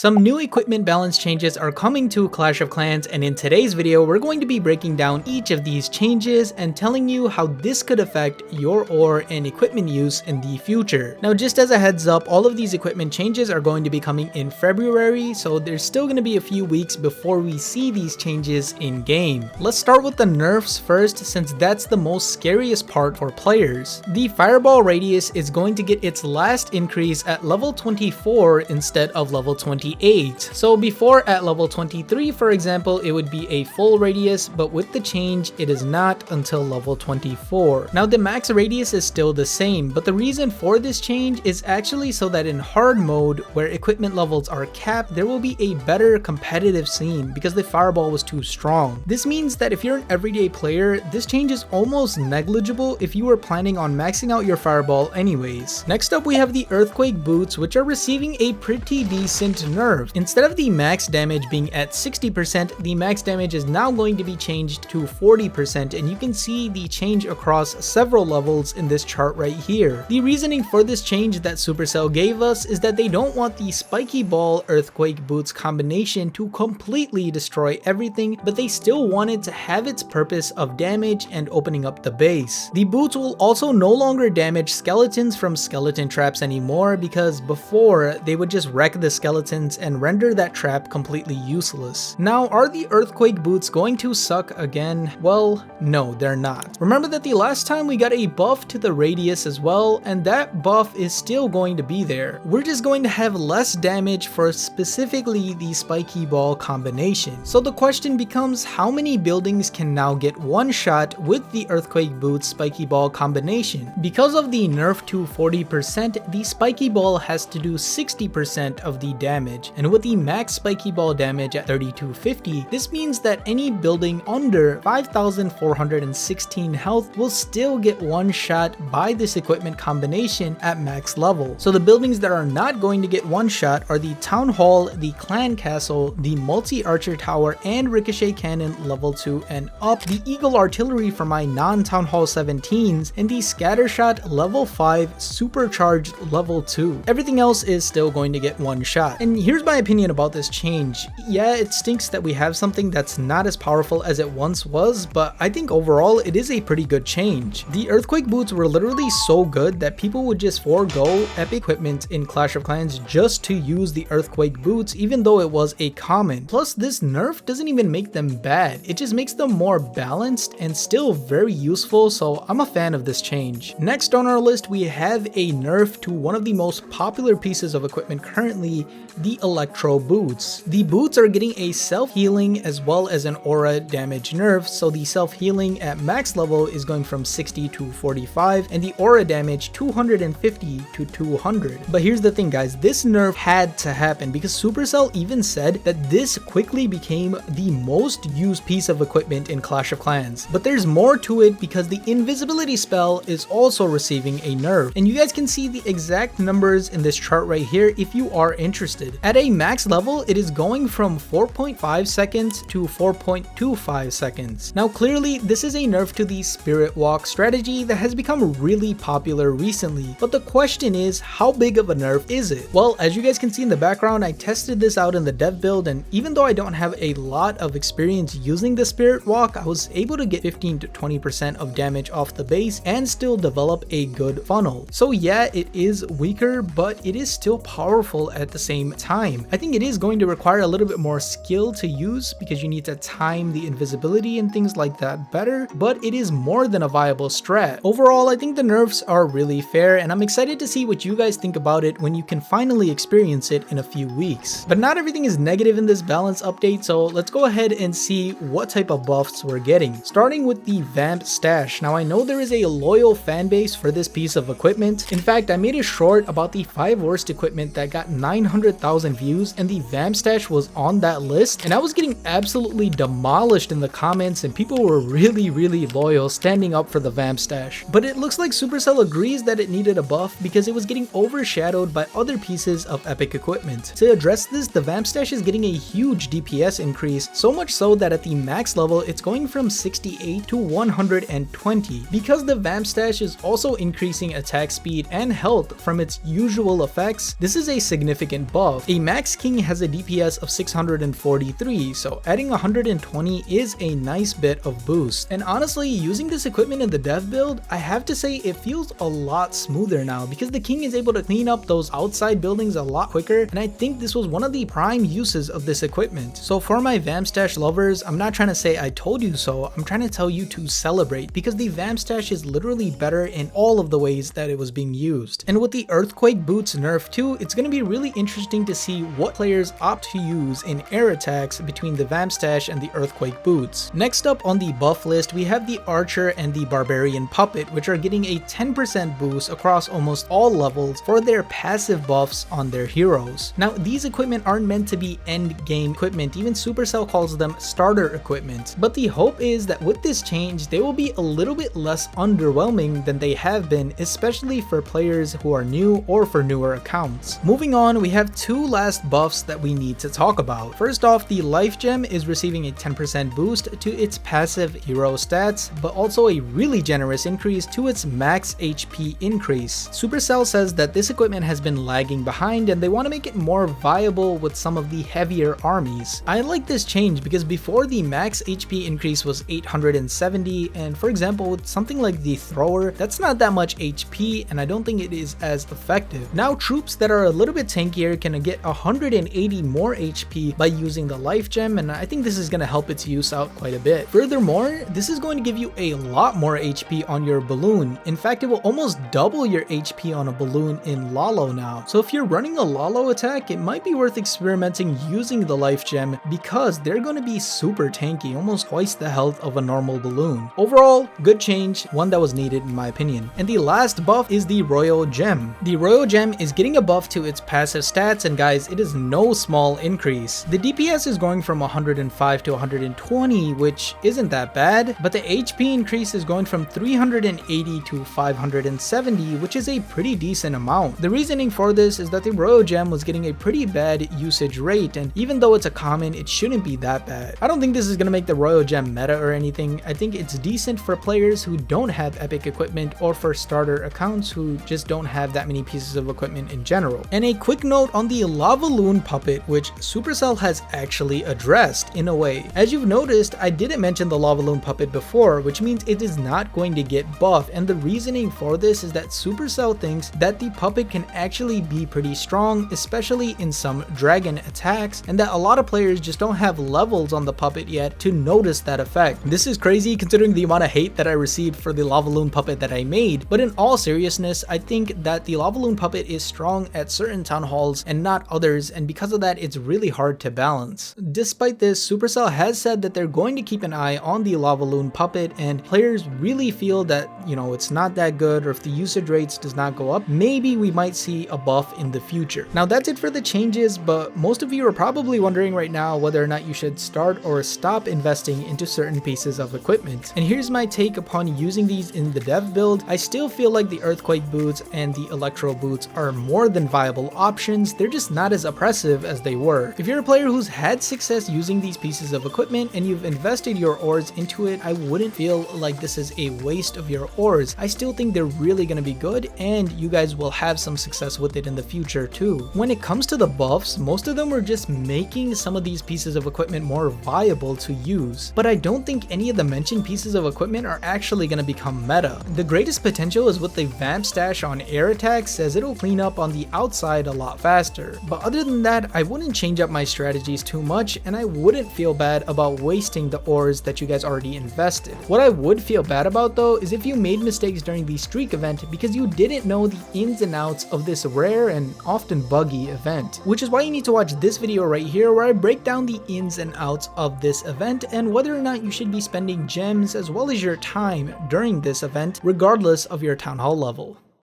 Some new equipment balance changes are coming to Clash of Clans, and in today's video we're going to be breaking down each of these changes and telling you how this could affect your ore and equipment use in the future. Now just as a heads up, all of these equipment changes are going to be coming in February, so there's still going to be a few weeks before we see these changes in game. Let's start with the nerfs first, since that's the most scariest part for players. The fireball radius is going to get its last increase at level 24 instead of level 28. So before at level 23, for example, it would be a full radius, but with the change it is not until level 24. Now the max radius is still the same, but the reason for this change is actually so that in hard mode, where equipment levels are capped, there will be a better competitive scene because the fireball was too strong. This means that if you're an everyday player, this change is almost negligible if you were planning on maxing out your fireball anyways. Next up we have the earthquake boots, which are receiving a pretty decent nerf. Instead of the max damage being at 60%, the max damage is now going to be changed to 40%, and you can see the change across several levels in this chart right here. The reasoning for this change that Supercell gave us is that they don't want the spiky ball earthquake boots combination to completely destroy everything, but they still wanted to have its purpose of damage and opening up the base. The boots will also no longer damage skeletons from skeleton traps anymore, because before they would just wreck the skeletons and render that trap completely useless. Now, are the earthquake boots going to suck again? Well, no, they're not. Remember that the last time we got a buff to the radius as well, and that buff is still going to be there. We're just going to have less damage for specifically the spiky ball combination. So the question becomes, how many buildings can now get one shot with the earthquake boots spiky ball combination? Because of the nerf to 40%, the spiky ball has to do 60% of the damage, and with the max spiky ball damage at 3250, this means that any building under 5416 health will still get one shot by this equipment combination at max level. So the buildings that are not going to get one shot are the town hall, the clan castle, the multi-archer tower and ricochet cannon level 2 and up, the eagle artillery for my non-town hall 17s, and the scattershot level 5 supercharged level 2. Everything else is still going to get one shot. And here's my opinion about this change. Yeah, it stinks that we have something that's not as powerful as it once was, but I think overall it is a pretty good change. The earthquake boots were literally so good that people would just forego epic equipment in Clash of Clans just to use the earthquake boots, even though it was a common. Plus, this nerf doesn't even make them bad, it just makes them more balanced and still very useful, so I'm a fan of this change. Next on our list we have a nerf to one of the most popular pieces of equipment currently, the Electro boots. The boots are getting a self-healing as well as an aura damage nerf, so the self-healing at max level is going from 60 to 45 and the aura damage 250 to 200. But here's the thing guys, this nerf had to happen because Supercell even said that this quickly became the most used piece of equipment in Clash of Clans. But there's more to it because the invisibility spell is also receiving a nerf, and you guys can see the exact numbers in this chart right here if you are interested. At a max level, it is going from 4.5 seconds to 4.25 seconds. Now clearly this is a nerf to the Spirit Walk strategy that has become really popular recently, but the question is, how big of a nerf is it? Well, as you guys can see in the background, I tested this out in the dev build, and even though I don't have a lot of experience using the Spirit Walk, I was able to get 15 to 20% of damage off the base and still develop a good funnel. So yeah, it is weaker, but it is still powerful at the same time. I think it is going to require a little bit more skill to use because you need to time the invisibility and things like that better, but it is more than a viable strat. Overall, I think the nerfs are really fair, and I'm excited to see what you guys think about it when you can finally experience it in a few weeks. But not everything is negative in this balance update, so let's go ahead and see what type of buffs we're getting. Starting with the Vamp Stache. Now I know there is a loyal fan base for this piece of equipment. In fact, I made a short about the 5 worst equipment that got 900,000 views, and the Vamp Stache was on that list, and I was getting absolutely demolished in the comments, and people were really loyal standing up for the Vamp Stache. But it looks like Supercell agrees that it needed a buff because it was getting overshadowed by other pieces of epic equipment. To address this, the Vamp Stache is getting a huge DPS increase, so much so that at the max level it's going from 68 to 120. Because the Vamp Stache is also increasing attack speed and health from its usual effects, this is a significant buff. A Max King has a DPS of 643, so adding 120 is a nice bit of boost. And honestly, using this equipment in the dev build, I have to say it feels a lot smoother now because the King is able to clean up those outside buildings a lot quicker, and I think this was one of the prime uses of this equipment. So for my Vamp Stache lovers, I'm not trying to say I told you so, I'm trying to tell you to celebrate, because the Vamp Stache is literally better in all of the ways that it was being used. And with the Earthquake Boots nerf too, it's going to be really interesting to see what players opt to use in air attacks between the Vamp Stache and the Earthquake Boots. Next up on the buff list, we have the Archer and the Barbarian Puppet, which are getting a 10% boost across almost all levels for their passive buffs on their heroes. Now, these equipment aren't meant to be end game equipment, even Supercell calls them starter equipment, but the hope is that with this change, they will be a little bit less underwhelming than they have been, especially for players who are new or for newer accounts. Moving on, we have two last buffs that we need to talk about. First off, the Life Gem is receiving a 10% boost to its passive hero stats, but also a really generous increase to its max HP increase. Supercell says that this equipment has been lagging behind and they want to make it more viable with some of the heavier armies. I like this change because before the max HP increase was 870, and for example with something like the Thrower, that's not that much HP and I don't think it is as effective. Now troops that are a little bit tankier can get 180 more HP by using the Life Gem, and I think this is going to help its use out quite a bit. Furthermore, this is going to give you a lot more HP on your balloon. In fact, it will almost double your HP on a balloon in Lalo now. So if you're running a Lalo attack, it might be worth experimenting using the Life Gem because they're going to be super tanky, almost twice the health of a normal balloon. Overall, good change, one that was needed in my opinion. And the last buff is the Royal Gem. The Royal Gem is getting a buff to its passive stats, and guys, it is no small increase. The DPS is going from 105 to 120, which isn't that bad, but the HP increase is going from 380 to 570, which is a pretty decent amount. The reasoning for this is that the Royal Gem was getting a pretty bad usage rate, and even though it's a common, it shouldn't be that bad. I don't think this is going to make the Royal Gem meta or anything. I think it's decent for players who don't have epic equipment or for starter accounts who just don't have that many pieces of equipment in general. And a quick note on the Lavaloon Puppet, which Supercell has actually addressed in a way. As you've noticed, I didn't mention the Lavaloon Puppet before, which means it is not going to get buffed, and the reasoning for this is that Supercell thinks that the puppet can actually be pretty strong, especially in some dragon attacks, and that a lot of players just don't have levels on the puppet yet to notice that effect. This is crazy considering the amount of hate that I received for the Lavaloon Puppet that I made, but in all seriousness, I think that the Lavaloon Puppet is strong at certain town halls and not others, and because of that, it's really hard to balance. Despite this, Supercell has said that they're going to keep an eye on the Lavaloon Puppet, and players really feel that, you know, it's not that good, or if the usage rates does not go up, maybe we might see a buff in the future. Now that's it for the changes, but most of you are probably wondering right now whether or not you should start or stop investing into certain pieces of equipment. And here's my take upon using these in the dev build. I still feel like the Earthquake Boots and the Electro Boots are more than viable options, they're just not as oppressive as they were. If you're a player who's had success using these pieces of equipment and you've invested your ores into it, I wouldn't feel like this is a waste of your ores. I still think they're really going to be good, and you guys will have some success with it in the future too. When it comes to the buffs, most of them were just making some of these pieces of equipment more viable to use, but I don't think any of the mentioned pieces of equipment are actually going to become meta. The greatest potential is with the Vamp Stache on air attacks, as it'll clean up on the outside a lot faster. But other than that, I wouldn't change up my strategies too much, and I wouldn't feel bad about wasting the ores that you guys already invested. What I would feel bad about though is if you made mistakes during the streak event because you didn't know the ins and outs of this rare and often buggy event, which is why you need to watch this video right here where I break down the ins and outs of this event and whether or not you should be spending gems as well as your time during this event regardless of your town hall level.